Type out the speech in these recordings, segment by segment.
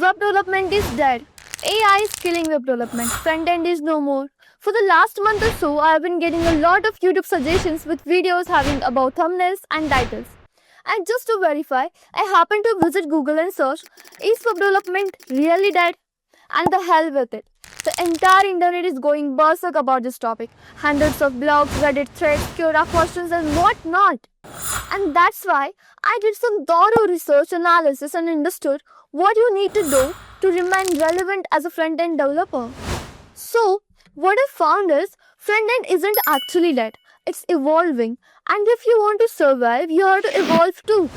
Web development is dead. AI is killing web development. Front end is no more. For the last month or so, I have been getting a lot of YouTube suggestions with videos having about thumbnails and titles. And just to verify, I happened to visit Google and search, is web development really dead? And the hell with it. The entire internet is going berserk about this topic. Hundreds of blogs, Reddit threads, Quora questions, and whatnot. And that's why I did some thorough research analysis and understood what you need to do to remain relevant as a front end developer. So, what I found is front end isn't actually dead, it's evolving. And if you want to survive, you have to evolve too.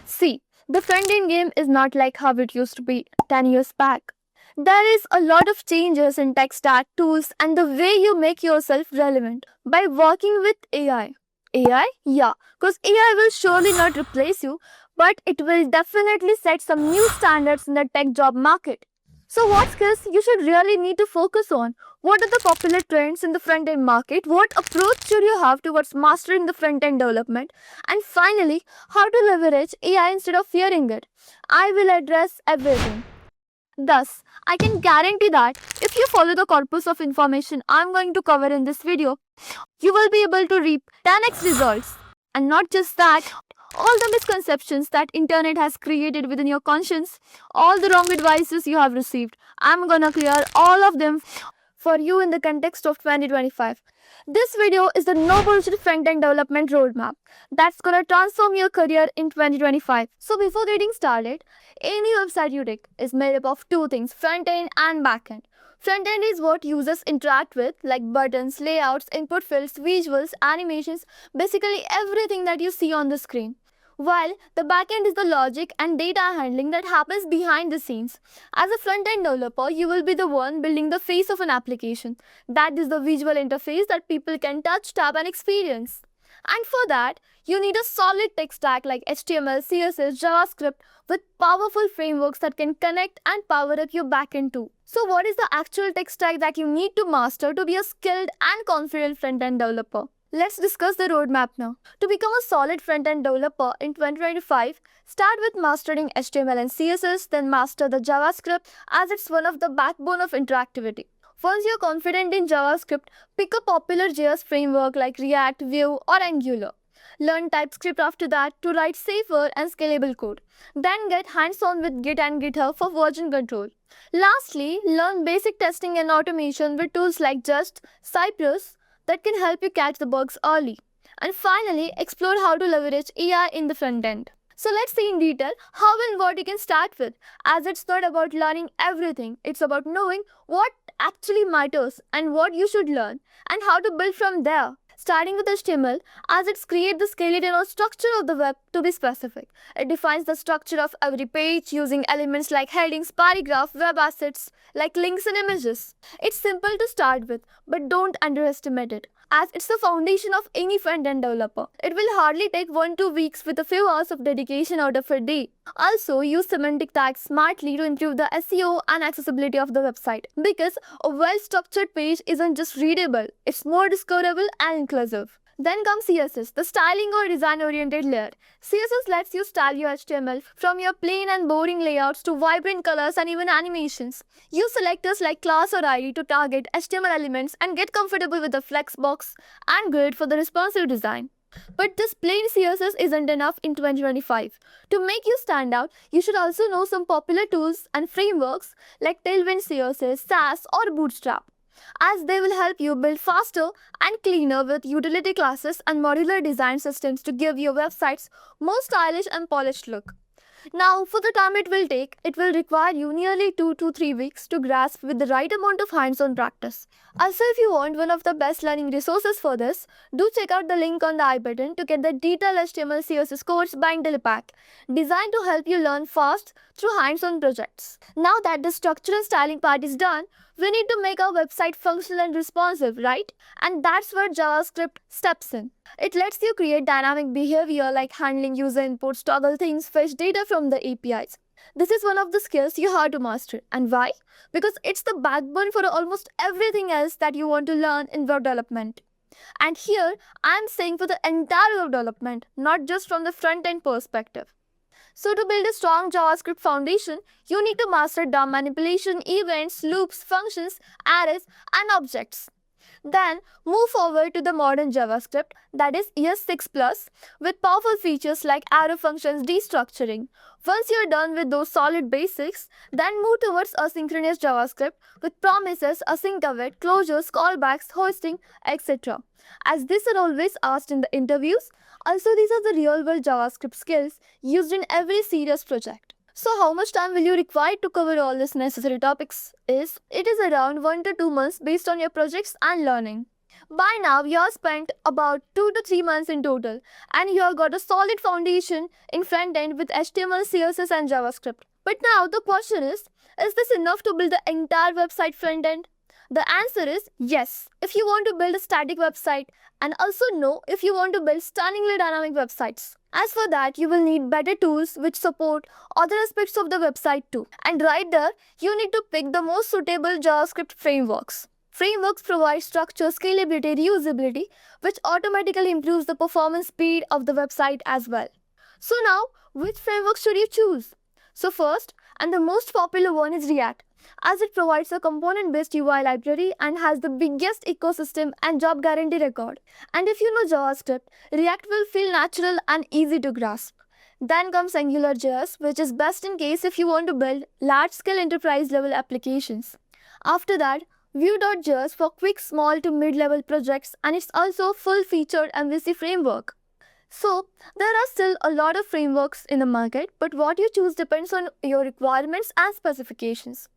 See, the front end game is not like how it used to be 10 years back. There is a lot of changes in tech stack, tools, and the way you make yourself relevant by working with AI. AI? Yeah, because AI will surely not replace you, but it will definitely set some new standards in the tech job market. So, what skills you should really need to focus on? What are the popular trends in the front end market? What approach should you have towards mastering the front end development? And finally, how to leverage AI instead of fearing it? I will address everything. Thus, I can guarantee that if you follow the corpus of information I'm going to cover in this video, you will be able to reap 10x results. And not just that, all the misconceptions that internet has created within your conscience, all the wrong advices you have received, I'm gonna clear all of them for you in the context of 2025. This video is the no bullshit front end development roadmap that's gonna transform your career in 2025. So before getting started, any website you take is made up of two things, front end and back end. Front end is what users interact with, like buttons, layouts, input fields, visuals, animations, basically everything that you see on the screen. While the backend is the logic and data handling that happens behind the scenes. As a front-end developer, you will be the one building the face of an application. That is the visual interface that people can touch, tap, and experience. And for that, you need a solid tech stack like HTML, CSS, JavaScript with powerful frameworks that can connect and power up your backend too. So what is the actual tech stack that you need to master to be a skilled and confident front-end developer? Let's discuss the roadmap now. To become a solid front-end developer in 2025, start with mastering HTML and CSS, then master the JavaScript as it's one of the backbone of interactivity. Once you're confident in JavaScript, pick a popular JS framework like React, Vue, or Angular. Learn TypeScript after that to write safer and scalable code. Then get hands-on with Git and GitHub for version control. Lastly, learn basic testing and automation with tools like Just, Cypress, that can help you catch the bugs early. And finally, explore how to leverage AI in the front end. So let's see in detail how and what you can start with, as it's not about learning everything, it's about knowing what actually matters and what you should learn and how to build from there. Starting with HTML, as it's create the skeleton or structure of the web to be specific. It defines the structure of every page using elements like headings, paragraph, web assets, like links and images. It's simple to start with, but don't underestimate it, as it's the foundation of any front-end developer. It will hardly take 1-2 weeks with a few hours of dedication out of a day. Also, use semantic tags smartly to improve the SEO and accessibility of the website, because a well-structured page isn't just readable, it's more discoverable and inclusive. Then comes CSS, the styling or design-oriented layer. CSS lets you style your HTML from your plain and boring layouts to vibrant colors and even animations. Use selectors like class or ID to target HTML elements and get comfortable with the flexbox and grid for the responsive design. But this plain CSS isn't enough in 2025. To make you stand out, you should also know some popular tools and frameworks like Tailwind CSS, Sass, or Bootstrap, as they will help you build faster and cleaner with utility classes and modular design systems to give your websites more stylish and polished look. Now, for the time it will require you nearly 2 to 3 weeks to grasp with the right amount of hands-on practice. Also, if you want one of the best learning resources for this, do check out the link on the I button to get the detailed HTML CSS course by Intellipack, designed to help you learn fast through hands-on projects. Now that the structure and styling part is done, we need to make our website functional and responsive, right? And that's where JavaScript steps in. It lets you create dynamic behavior like handling user inputs, toggle things, fetch data from the APIs. This is one of the skills you have to master. And why? Because it's the backbone for almost everything else that you want to learn in web development. And here, I'm saying for the entire web development, not just from the front end perspective. So to build a strong JavaScript foundation, you need to master DOM manipulation, events, loops, functions, arrays, and objects. Then move forward to the modern JavaScript, that is ES6 Plus, with powerful features like arrow functions destructuring. Once you're done with those solid basics, then move towards asynchronous JavaScript with promises, async await, closures, callbacks, hosting, etc. As these are always asked in the interviews, also these are the real world JavaScript skills used in every serious project. So how much time will you require to cover all these necessary topics? It is around 1 to 2 months based on your projects and learning. By now, you have spent about 2 to 3 months in total and you have got a solid foundation in front end with HTML, CSS and JavaScript. But now the question is this enough to build the entire website front end? The answer is yes, if you want to build a static website, and also no if you want to build stunningly dynamic websites. As for that, you will need better tools which support other aspects of the website too. And right there, you need to pick the most suitable JavaScript frameworks. Frameworks provide structure, scalability, reusability, which automatically improves the performance speed of the website as well. So now, which framework should you choose? So first, and the most popular one is React, as it provides a component-based UI library and has the biggest ecosystem and job guarantee record. And if you know JavaScript, React will feel natural and easy to grasp. Then comes AngularJS, which is best in case if you want to build large-scale enterprise-level applications. After that, Vue.js for quick small to mid-level projects, and it's also a full-featured MVC framework. So, there are still a lot of frameworks in the market, but what you choose depends on your requirements and specifications.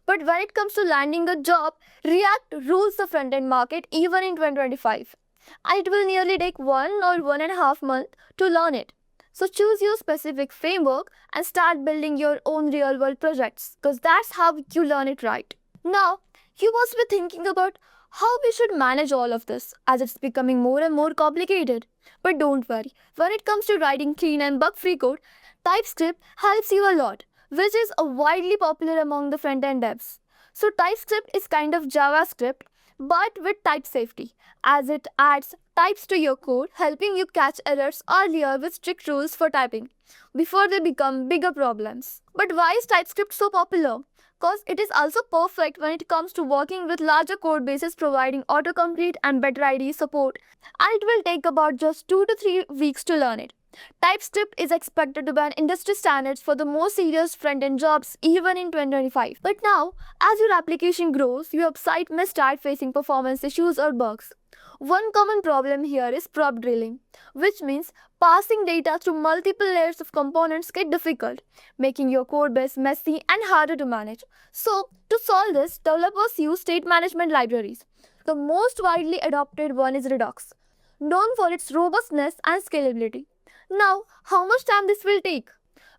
But when it comes to landing a job, React rules the front-end market even in 2025. And it will nearly take 1 or 1.5 months to learn it. So choose your specific framework and start building your own real-world projects, because that's how you learn it right. Now, you must be thinking about how we should manage all of this, as it's becoming more and more complicated. But don't worry, when it comes to writing clean and bug-free code, TypeScript helps you a lot, which is widely popular among the front-end devs. So TypeScript is kind of JavaScript, but with type safety, as it adds types to your code, helping you catch errors earlier with strict rules for typing, before they become bigger problems. But why is TypeScript so popular? Because it is also perfect when it comes to working with larger code bases, providing autocomplete and better IDE support, and it will take about just 2 to 3 weeks to learn it. TypeScript is expected to be an industry standards for the most serious front-end jobs even in 2025. But now, as your application grows, your website may start facing performance issues or bugs. One common problem here is prop drilling, which means passing data through multiple layers of components get difficult, making your code base messy and harder to manage. So, to solve this, developers use state management libraries. The most widely adopted one is Redux, known for its robustness and scalability. Now, how much time this will take?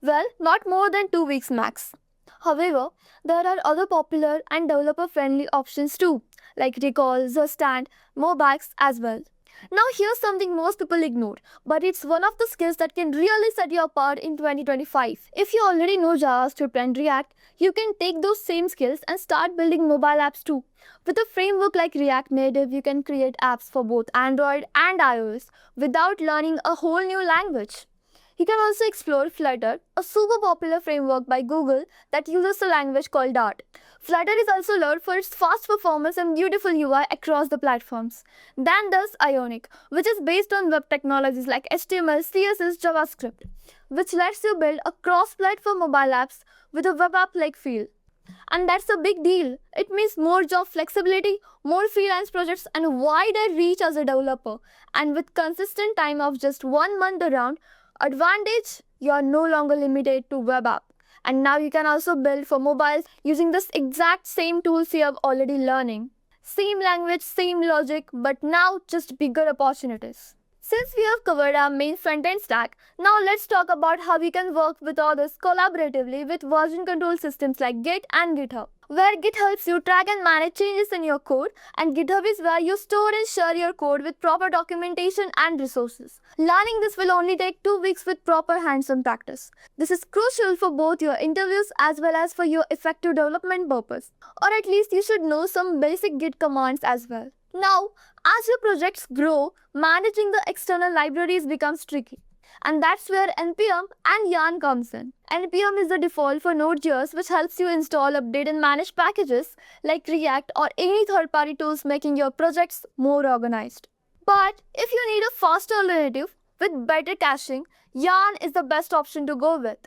Well, not more than 2 weeks max. However, there are other popular and developer-friendly options too, like Recall, Zustand, Mobax as well. Now here's something most people ignore, but it's one of the skills that can really set you apart in 2025. If you already know JavaScript and React, you can take those same skills and start building mobile apps too. With a framework like React Native, you can create apps for both Android and iOS without learning a whole new language. You can also explore Flutter, a super popular framework by Google that uses a language called Dart. Flutter is also loved for its fast performance and beautiful UI across the platforms. Then there's Ionic, which is based on web technologies like HTML, CSS, JavaScript, which lets you build a cross-platform mobile apps with a web app-like feel. And that's a big deal. It means more job flexibility, more freelance projects, and wider reach as a developer. And with consistent time of just 1 month around, advantage, you are no longer limited to web app. And now you can also build for mobiles using this exact same tools you have already learning. Same language, same logic, but now just bigger opportunities. Since we have covered our main front-end stack, now let's talk about how we can work with others collaboratively with version control systems like Git and GitHub, where Git helps you track and manage changes in your code, and GitHub is where you store and share your code with proper documentation and resources. Learning this will only take 2 weeks with proper hands-on practice. This is crucial for both your interviews as well as for your effective development purpose, or at least you should know some basic Git commands as well. Now, as your projects grow, managing the external libraries becomes tricky, And that's where NPM and Yarn comes in. NPM is the default for Node.js, which helps you install, update, and manage packages like React or any third-party tools, making your projects more organized. But if you need a faster alternative with better caching, Yarn is the best option to go with.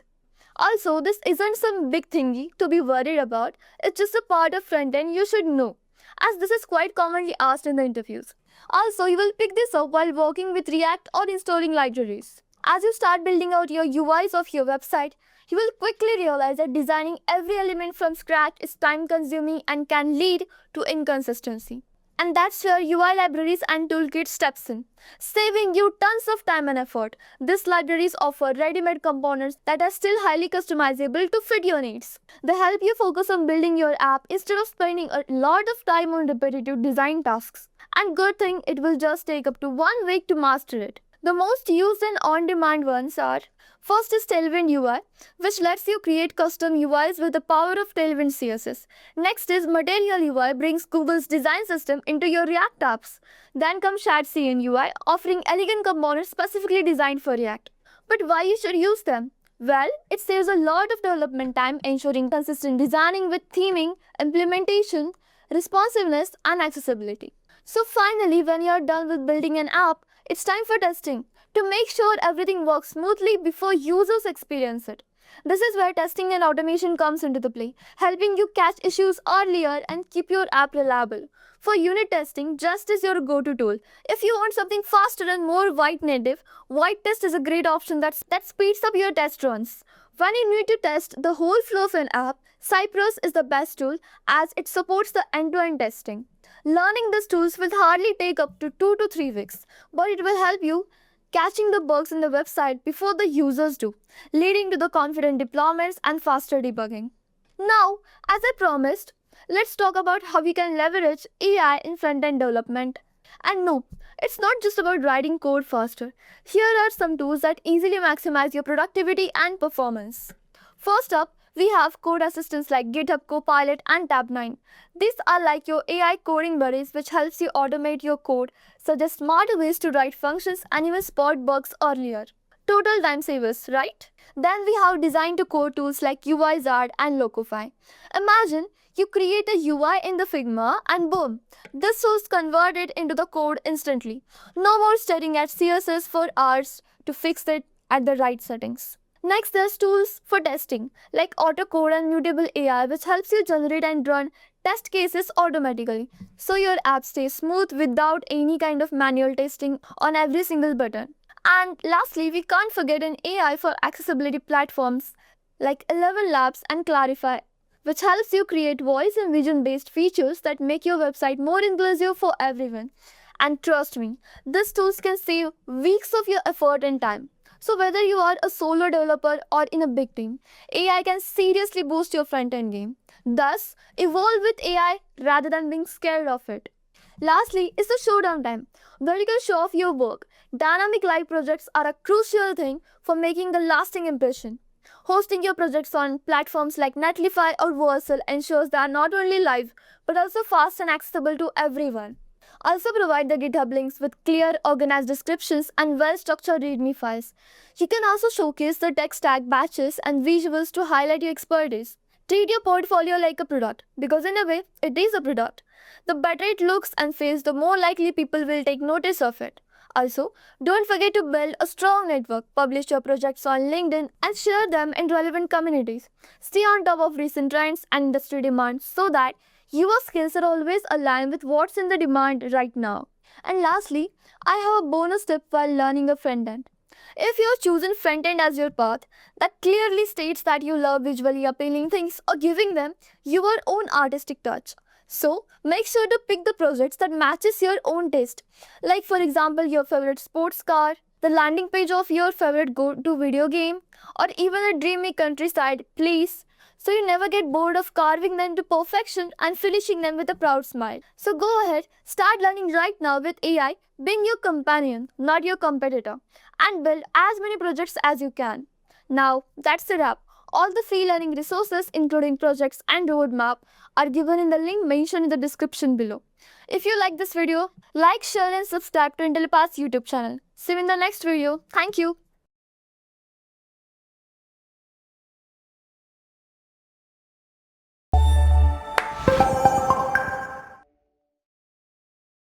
Also, this isn't some big thingy to be worried about, it's just a part of frontend you should know, as this is quite commonly asked in the interviews. Also, you will pick this up while working with React or installing libraries. As you start building out your UIs of your website, you will quickly realize that designing every element from scratch is time consuming and can lead to inconsistency. And that's where UI libraries and toolkits steps in, saving you tons of time and effort. These libraries offer ready-made components that are still highly customizable to fit your needs. They help you focus on building your app instead of spending a lot of time on repetitive design tasks. And good thing it will just take up to 1 week to master it. The most used and on-demand ones are: first is Tailwind UI, which lets you create custom UIs with the power of Tailwind CSS. Next is Material UI, brings Google's design system into your React apps. Then comes ShadCN UI, offering elegant components specifically designed for React. But why you should use them? Well, it saves a lot of development time, ensuring consistent designing with theming, implementation, responsiveness, and accessibility. So finally, when you're done with building an app, it's time for testing to make sure everything works smoothly before users experience it. This is where testing and automation comes into the play, helping you catch issues earlier and keep your app reliable. For unit testing, Jest is your go-to tool. If you want something faster and more white native, White Test is a great option that speeds up your test runs. When you need to test the whole flow of an app, Cypress is the best tool as it supports the end-to-end testing. Learning these tools will hardly take up to 2 to 3 weeks, but it will help you catching the bugs in the website before the users do, leading to the confident deployments and faster debugging. Now, as I promised, let's talk about how we can leverage AI in front-end development. And no, it's not just about writing code faster. Here are some tools that easily maximize your productivity and performance. First up, we have code assistants like GitHub Copilot and Tabnine. These are like your AI coding buddies which helps you automate your code, suggest smarter ways to write functions, and even spot bugs earlier. Total time savers, right? Then we have design to code tools like UiZard and Locofy. Imagine you create a UI in the Figma and boom, this was converted into the code instantly. No more staring at CSS for hours to fix it at the right settings. Next, there's tools for testing like AutoCode and Mutable AI, which helps you generate and run test cases automatically, so your app stays smooth without any kind of manual testing on every single button. And lastly, we can't forget an AI for accessibility platforms like 11 Labs and Clarify, which helps you create voice and vision based features that make your website more inclusive for everyone. And trust me, these tools can save weeks of your effort and time. So whether you are a solo developer or in a big team, AI can seriously boost your front-end game. Thus, evolve with AI rather than being scared of it. Lastly is the showdown time, where you can show off your work. Dynamic live projects are a crucial thing for making a lasting impression. Hosting your projects on platforms like Netlify or Vercel ensures they are not only live, but also fast and accessible to everyone. Also provide the GitHub links with clear, organized descriptions and well-structured README files. You can also showcase the tech stack, batches, and visuals to highlight your expertise. Treat your portfolio like a product, because in a way, it is a product. The better it looks and feels, the more likely people will take notice of it. Also, don't forget to build a strong network, publish your projects on LinkedIn, and share them in relevant communities. Stay on top of recent trends and industry demands so that your skills are always aligned with what's in the demand right now. And lastly, I have a bonus tip while learning a front end. If you're choosing front end as your path, that clearly states that you love visually appealing things or giving them your own artistic touch. So, make sure to pick the projects that matches your own taste. Like for example, your favorite sports car, the landing page of your favorite go-to video game, or even a dreamy countryside place. So you never get bored of carving them to perfection and finishing them with a proud smile. So go ahead, start learning right now with AI, being your companion, not your competitor, and build as many projects as you can. Now, that's the wrap. All the free learning resources, including projects and roadmap, are given in the link mentioned in the description below. If you like this video, like, share and subscribe to Intellipath's YouTube channel. See you in the next video. Thank you.